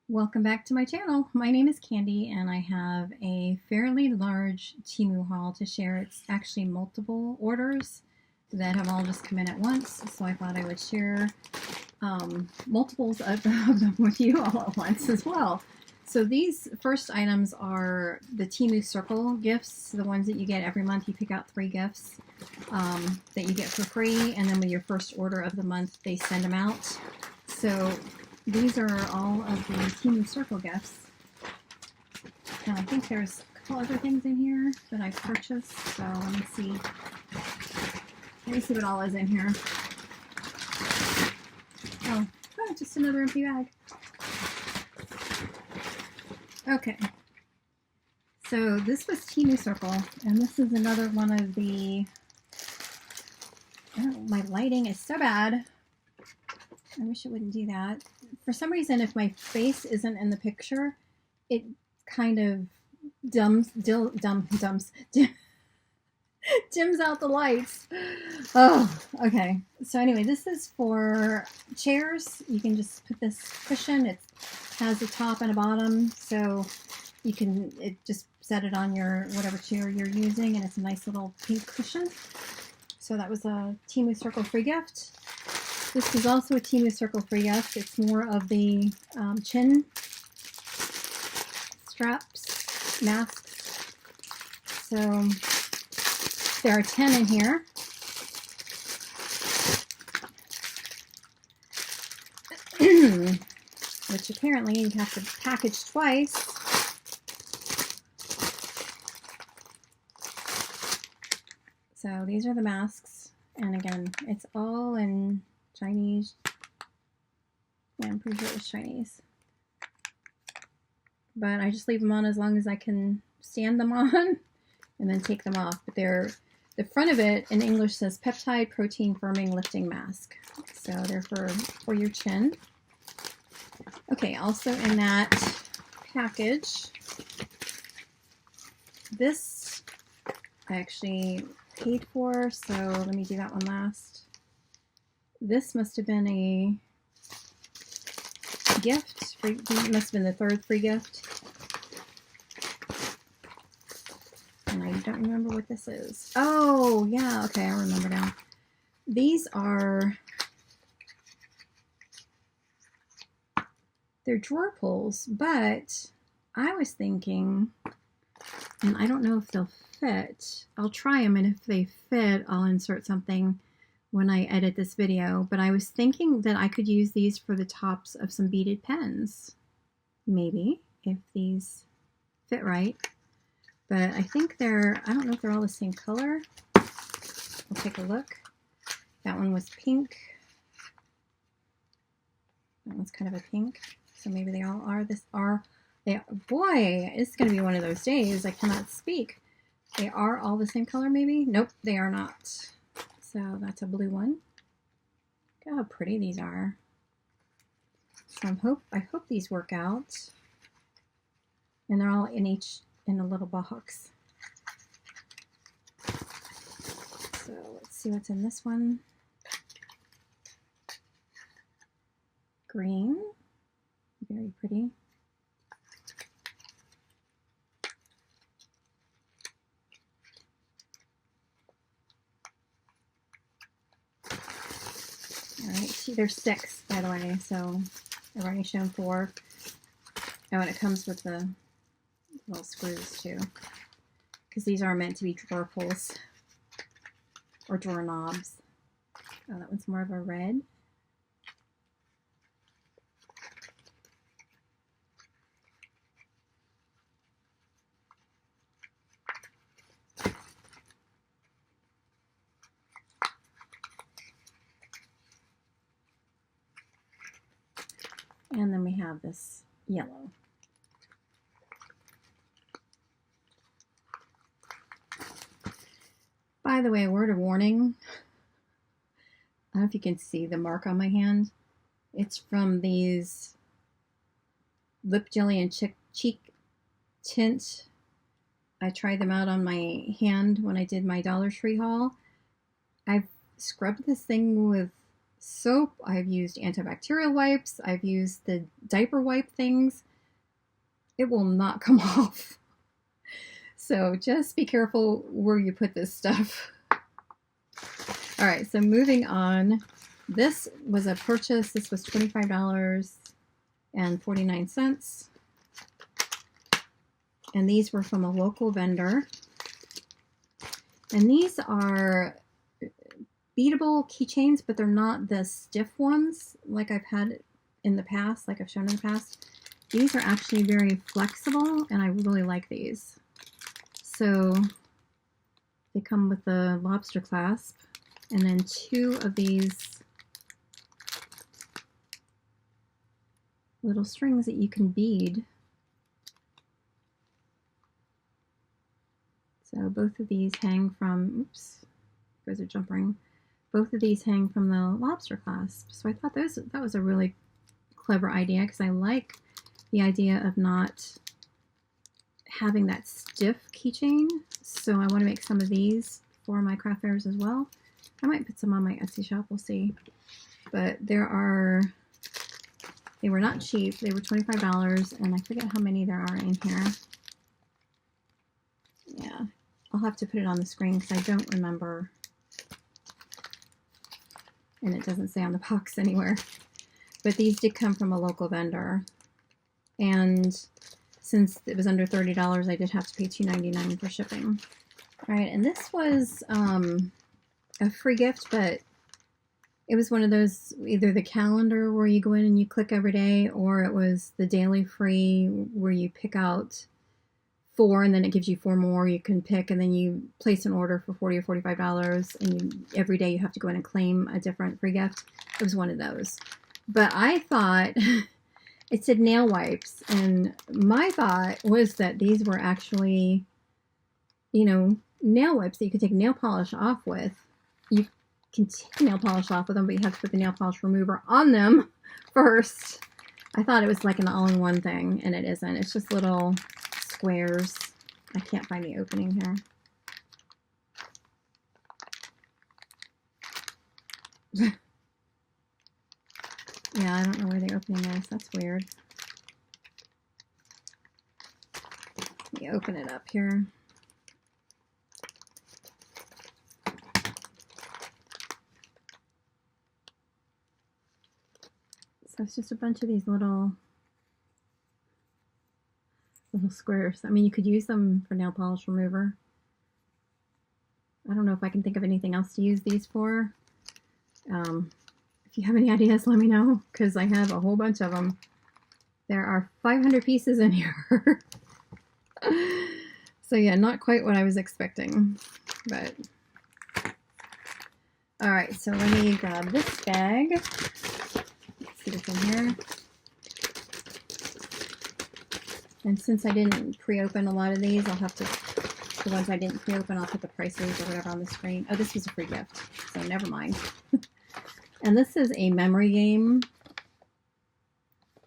Welcome back to my channel. My name is Candy and I have a fairly large Temu haul to share. It's actually multiple orders that have all just come in at once, so I thought I would share multiples of them with you all at once as well. So these first items are the Temu Circle gifts, the ones that you get every month. You pick out 3 gifts that you get for free, and then with your first order of the month, they send them out. So these are all of the Temu Circle gifts. And I think there's a couple other things in here that I purchased. So let me see. Let me see what all is in here. Oh, just another empty bag. Okay. So this was Temu Circle, and this is another one of the. Oh, my lighting is so bad. I wish it wouldn't do that. For some reason, if my face isn't in the picture, it kind of dims out the lights. Oh, okay. So anyway, this is for chairs. You can just put this cushion. It has a top and a bottom, so you can just set it on your whatever chair you're using, and it's a nice little pink cushion. So that was a Temu Circle free gift. This is also a Temu Circle free gift. It's more of the chin straps, masks. So there are 10 in here. Which apparently you have to package twice. So these are the masks. And again, it's all in Chinese. Yeah, I'm pretty sure it was Chinese. But I just leave them on as long as I can stand them on and then take them off. But the front of it in English says peptide protein firming lifting mask. So they're for your chin. Okay, also in that package, this I actually paid for, so let me do that one last. This must have been a gift. It must have been the 3rd free gift. And I don't remember what this is. Oh, yeah, okay, I remember now. These are, they're drawer pulls, but I was thinking, and I don't know if they'll fit. I'll try them, and if they fit, I'll insert something when I edit this video, but I was thinking that I could use these for the tops of some beaded pens. Maybe, if these fit right. But I think I don't know if they're all the same color. We'll take a look. That one was pink. That one's kind of a pink. So maybe they all are. Boy, it's going to be one of those days. I cannot speak. They are all the same color, maybe? Nope, they are not. So that's a blue one. Look how pretty these are. So I hope these work out. And they're all in a little box. So let's see what's in this one. Green. Very pretty. Alright, there's 6, by the way, so I've already shown 4. Oh, and it comes with the little screws, too. Because these are meant to be drawer pulls. Or drawer knobs. Oh, that one's more of a red. And then we have this yellow. By the way, a word of warning. I don't know if you can see the mark on my hand. It's from these lip jelly and cheek tint. I tried them out on my hand when I did my Dollar Tree haul. I've scrubbed this thing with soap, I've used antibacterial wipes, I've used the diaper wipe things. It will not come off. So just be careful where you put this stuff. All right, so moving on. This was a purchase. This was $25.49. And these were from a local vendor. And these are beadable keychains, but they're not the stiff ones like I've had in the past, like I've shown in the past. These are actually very flexible, and I really like these. So they come with the lobster clasp, and then 2 of these little strings that you can bead. So both of these hang from, oops, those are jumping. Both of these hang from the lobster clasp. So I thought that was a really clever idea, because I like the idea of not having that stiff keychain. So I want to make some of these for my craft fairs as well. I might put some on my Etsy shop, we'll see. But they were not cheap. They were $25, and I forget how many there are in here. Yeah, I'll have to put it on the screen because I don't remember. And it doesn't say on the box anywhere. But these did come from a local vendor. And since it was under $30, I did have to pay $2.99 for shipping. All right, and this was a free gift, but it was one of those, either the calendar where you go in and you click every day, or it was the daily free where you pick out 4 and then it gives you 4 more you can pick, and then you place an order for $40 or $45, and every day you have to go in and claim a different free gift. It was one of those. But I thought it said nail wipes, and my thought was that these were actually, you know, nail wipes that you could take nail polish off with. You can take nail polish off with them, but you have to put the nail polish remover on them first. I thought it was like an all-in-one thing, and it isn't. It's just little squares. I can't find the opening here. Yeah, I don't know where the opening is. That's weird. Let me open it up here. So it's just a bunch of these little squares. I mean, you could use them for nail polish remover. I don't know if I can think of anything else to use these for. If you have any ideas, let me know, because I have a whole bunch of them. There are 500 pieces in here. So yeah, not quite what I was expecting, but all right, so let me grab this bag. Let's see what's in here. And since I didn't pre-open a lot of these, I'll have to, the ones I didn't pre-open, I'll put the prices or whatever on the screen. Oh, this was a free gift, so never mind. And this is a memory game.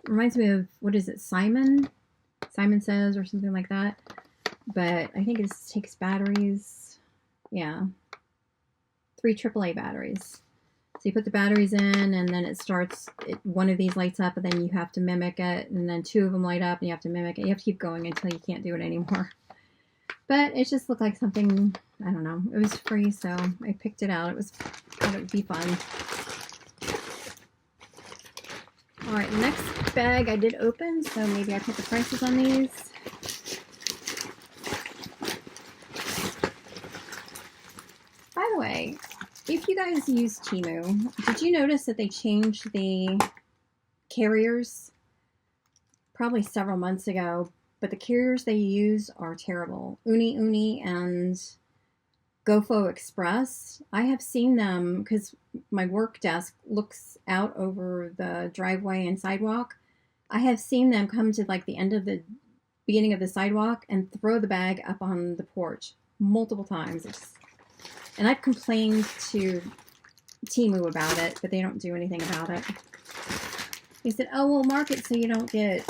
Reminds me of, what is it, Simon Says, or something like that. But I think it takes batteries. Yeah. 3 AAA batteries. So you put the batteries in, and then it starts, one of these lights up, and then you have to mimic it, and then 2 of them light up, and you have to mimic it. You have to keep going until you can't do it anymore. But it just looked like something, I don't know. It was free, so I picked it out. Thought it would be fun. All right, the next bag I did open, so maybe I put the prices on these. By the way, if you guys use Temu, did you notice that they changed the carriers probably several months ago? But the carriers they use are terrible. Uni and GoFo Express. I have seen them because my work desk looks out over the driveway and sidewalk. I have seen them come to like the end of the beginning of the sidewalk and throw the bag up on the porch multiple times. And I've complained to Temu about it, but they don't do anything about it. They said, oh, we'll mark it so you don't get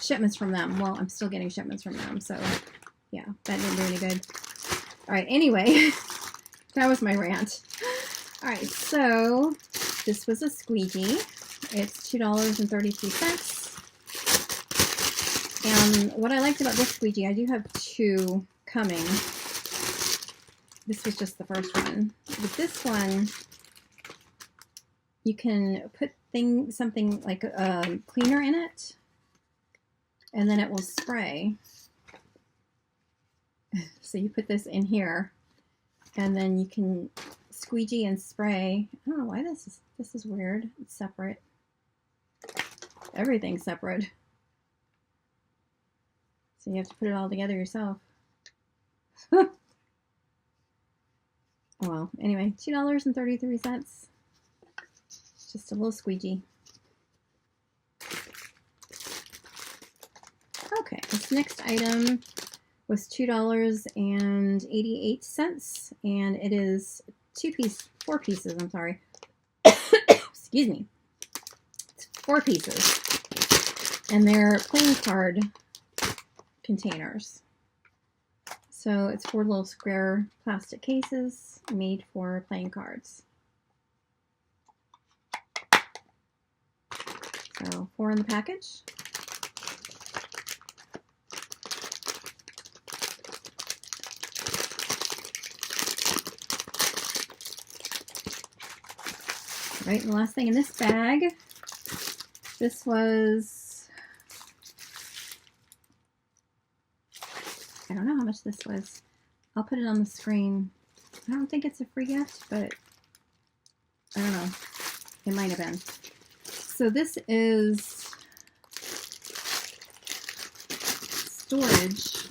shipments from them. Well, I'm still getting shipments from them, so yeah, that didn't do any good. All right, anyway, that was my rant. All right, so this was a squeegee. It's $2.33. And what I liked about this squeegee, I do have two coming. This was just the first one. But this one, you can put something like a cleaner in it, and then it will spray. So you put this in here, and then you can squeegee and spray. I don't know why this is weird. It's separate. Everything's separate. So you have to put it all together yourself. Oh well, anyway, $2.33. Just a little squeegee. Okay, this next item was $2.88, and it is four pieces, I'm sorry. Excuse me. It's 4 pieces. And they're playing card containers. So it's 4 little square plastic cases made for playing cards. So 4 in the package. Right, and the last thing in this bag, this was, I don't know how much this was. I'll put it on the screen. I don't think it's a free gift, but I don't know. It might have been. So this is storage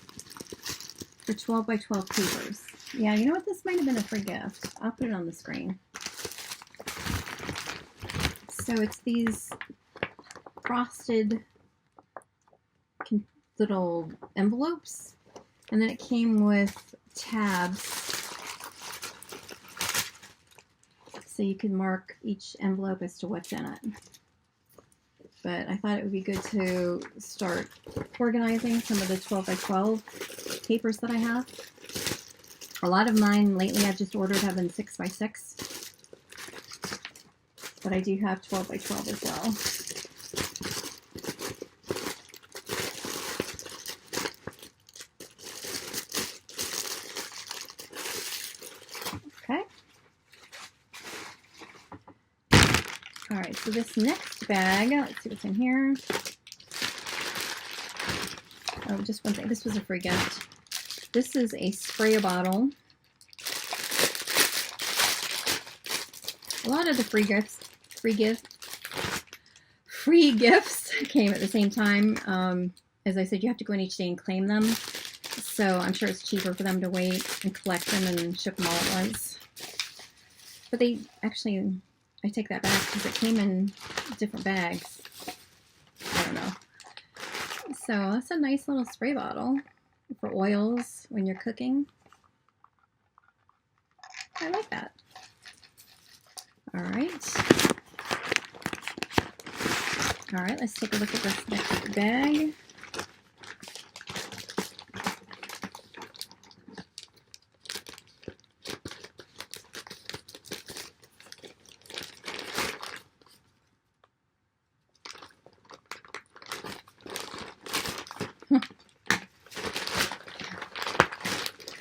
for 12 by 12 papers. Yeah, you know what? This might have been a free gift. I'll put it on the screen. So it's these frosted little envelopes, and then it came with tabs, so you can mark each envelope as to what's in it. But I thought it would be good to start organizing some of the 12 by 12 papers that I have. A lot of mine lately I've just ordered have been 6 by 6. But I do have 12 by 12 as well. Okay. All right, so this next bag, let's see what's in here. Oh, just one thing. This was a free gift. This is a spray bottle. A lot of the free gifts came at the same time. As I said, you have to go in each day and claim them. So I'm sure it's cheaper for them to wait and collect them and ship them all at once. But they actually, I take that back because it came in different bags. I don't know. So that's a nice little spray bottle for oils when you're cooking. I like that. All right. All right, let's take a look at this next bag.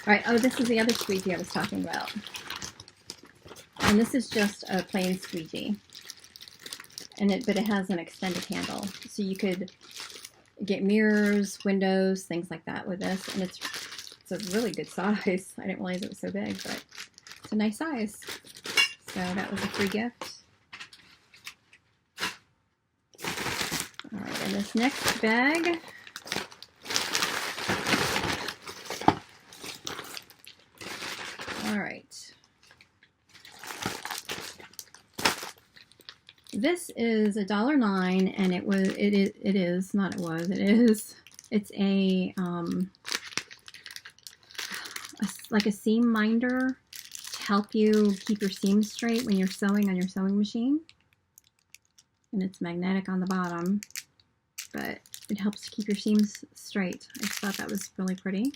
All right, oh, this is the other squeegee I was talking about. And this is just a plain squeegee. But it has an extended handle. So you could get mirrors, windows, things like that with this. And it's a really good size. I didn't realize it was so big, but it's a nice size. So that was a free gift. All right, and this next bag. All right. This is $1.09, and it's a like a seam minder to help you keep your seams straight when you're sewing on your sewing machine. And it's magnetic on the bottom, but it helps to keep your seams straight. I just thought that was really pretty.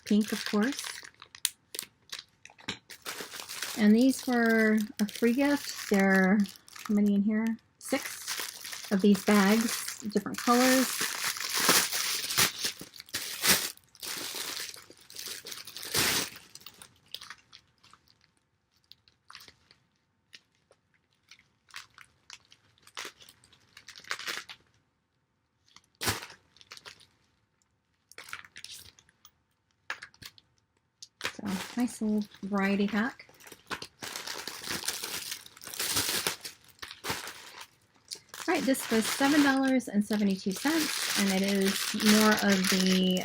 Pink, of course. And these were a free gift. There are, how many in here? 6 of these bags, different colors. So, nice little variety pack. All right, this was $7.72, and it is more of the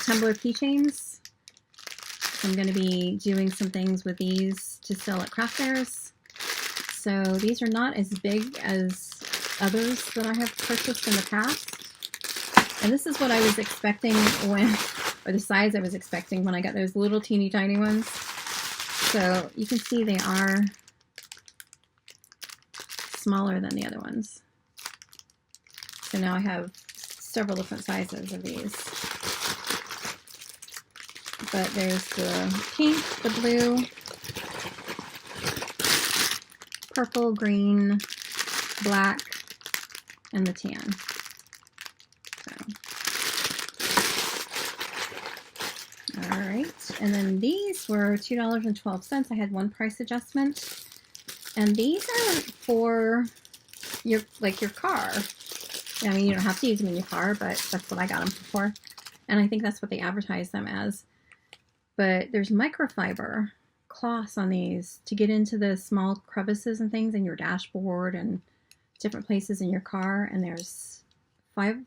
tumbler keychains. So I'm going to be doing some things with these to sell at craft fairs. So these are not as big as others that I have purchased in the past. And this is what I was expecting when, or the size I was expecting when I got those little teeny tiny ones. So you can see they are smaller than the other ones. So now I have several different sizes of these. But there's the pink, the blue, purple, green, black, and the tan. So. All right, and then these were $2.12. I had one price adjustment. And these are for your car. I mean, you don't have to use them in your car, but that's what I got them for. And I think that's what they advertise them as. But there's microfiber cloths on these to get into the small crevices and things in your dashboard and different places in your car. And there's 5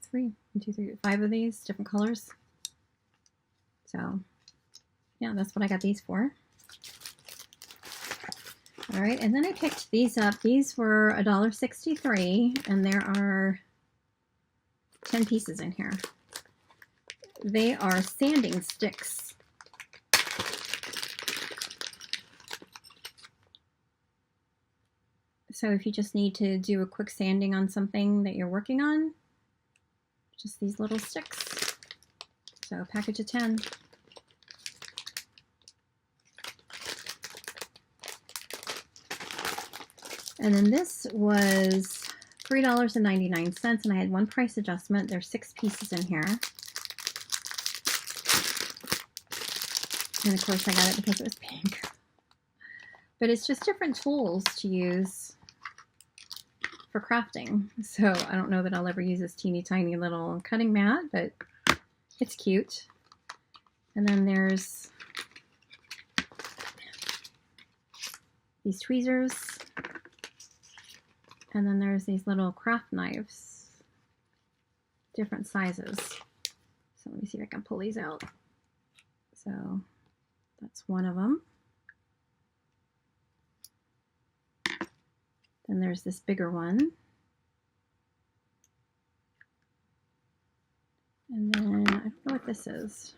of these different colors. So, yeah, that's what I got these for. All right, and then I picked these up. These were $1.63, and there are 10 pieces in here. They are sanding sticks. So if you just need to do a quick sanding on something that you're working on, just these little sticks. So a package of 10. And then this was $3.99, and I had one price adjustment. There's 6 pieces in here. And of course I got it because it was pink. But it's just different tools to use for crafting. So I don't know that I'll ever use this teeny tiny little cutting mat, but it's cute. And then there's these tweezers. And then there's these little craft knives, different sizes. So let me see if I can pull these out. So that's one of them. Then there's this bigger one. And then I don't know what this is.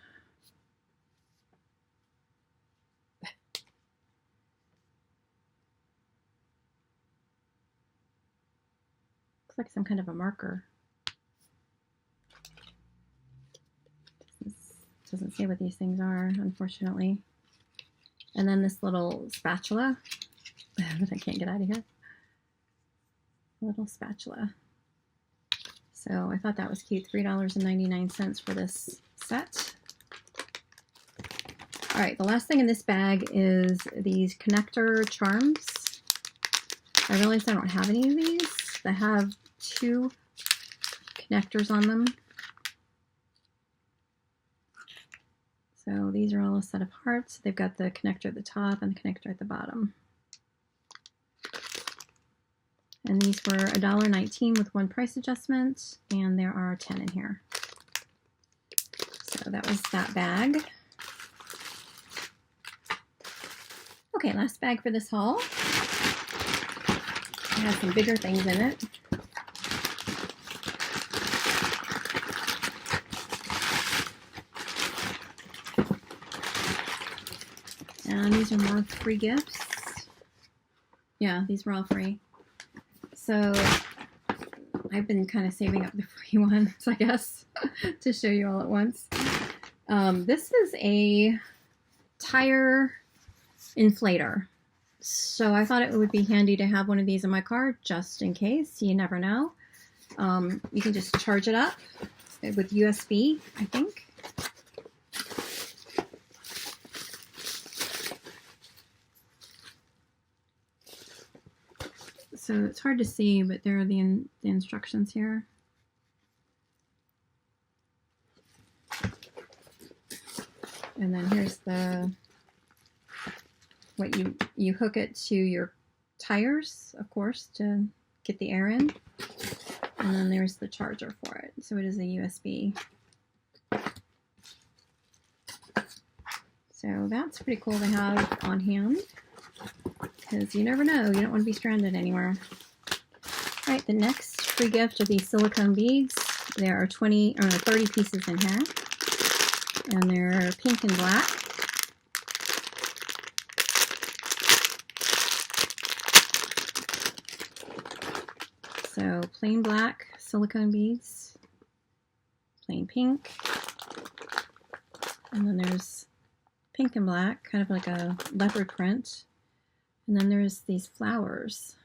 Looks like some kind of a marker. Doesn't say what these things are, unfortunately. And then this little spatula that I can't get out of here. Little spatula. So I thought that was cute. $3.99 for this set. All right, the last thing in this bag is these connector charms. I realized I don't have any of these. They have 2 connectors on them. So these are all a set of hearts. They've got the connector at the top and the connector at the bottom. And these were $1.19 with one price adjustment, and there are 10 in here. So that was that bag. Okay, last bag for this haul. It has some bigger things in it. And these are more free gifts. Yeah, these were all free. So I've been kind of saving up the free ones, I guess, to show you all at once. This is a tire inflator. So I thought it would be handy to have one of these in my car just in case. You never know. You can just charge it up with USB, I think. So it's hard to see, but there are the instructions here. And then here's what you hook it to your tires, of course, to get the air in. And then there's the charger for it. So it is a USB. So that's pretty cool to have on hand, because you never know, you don't want to be stranded anywhere. All right, the next free gift are these silicone beads. There are 30 pieces in here, and they're pink and black. So plain black silicone beads, plain pink, and then there's pink and black, kind of like a leopard print. And then there's these flowers,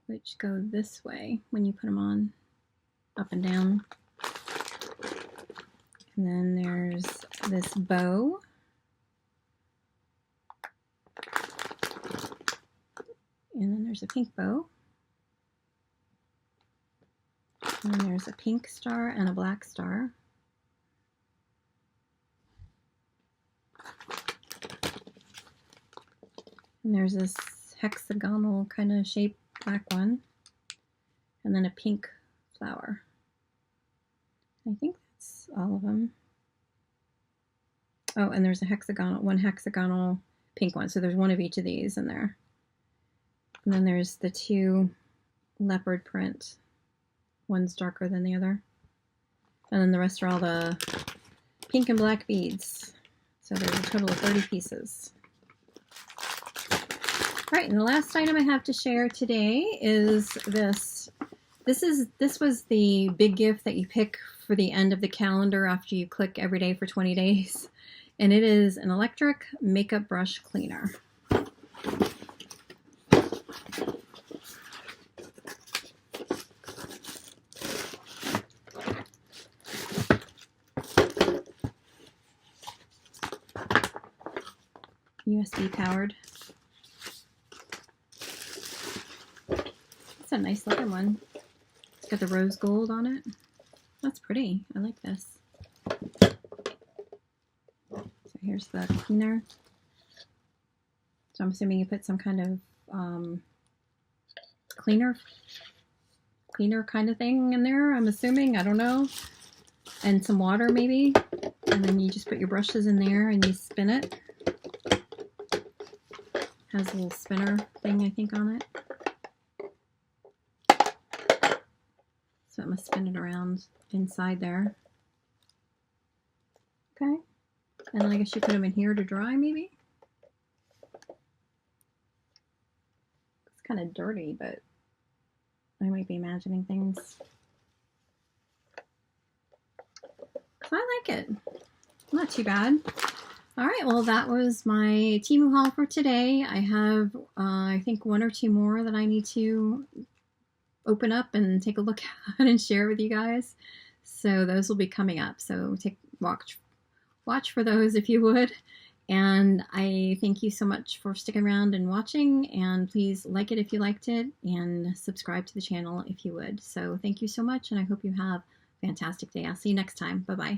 which go this way when you put them on, up and down. And then there's this bow. And then there's a pink bow. And then there's a pink star and a black star. And there's this hexagonal kind of shaped black one. And then a pink flower. I think that's all of them. Oh, and there's one hexagonal pink one. So there's one of each of these in there. And then there's the two leopard print. One's darker than the other. And then the rest are all the pink and black beads. So there's a total of 30 pieces. All right, and the last item I have to share today is this. This was the big gift that you pick for the end of the calendar after you click every day for 20 days. And it is an electric makeup brush cleaner. USB powered. It's a nice looking one. It's got the rose gold on it. That's pretty. I like this. So here's the cleaner. So I'm assuming you put some kind of cleaner kind of thing in there, I'm assuming. I don't know. And some water maybe. And then you just put your brushes in there and you spin it. Has a little spinner thing, I think, on it. So it must spin it around inside there. Okay. And then I guess you put them in here to dry, maybe? It's kind of dirty, but I might be imagining things. So I like it. Not too bad. All right, well, that was my Temu haul for today. I have, I think, one or two more that I need to open up and take a look at and share with you guys. So those will be coming up. So watch for those if you would. And I thank you so much for sticking around and watching. And please like it if you liked it and subscribe to the channel if you would. So thank you so much, and I hope you have a fantastic day. I'll see you next time. Bye-bye.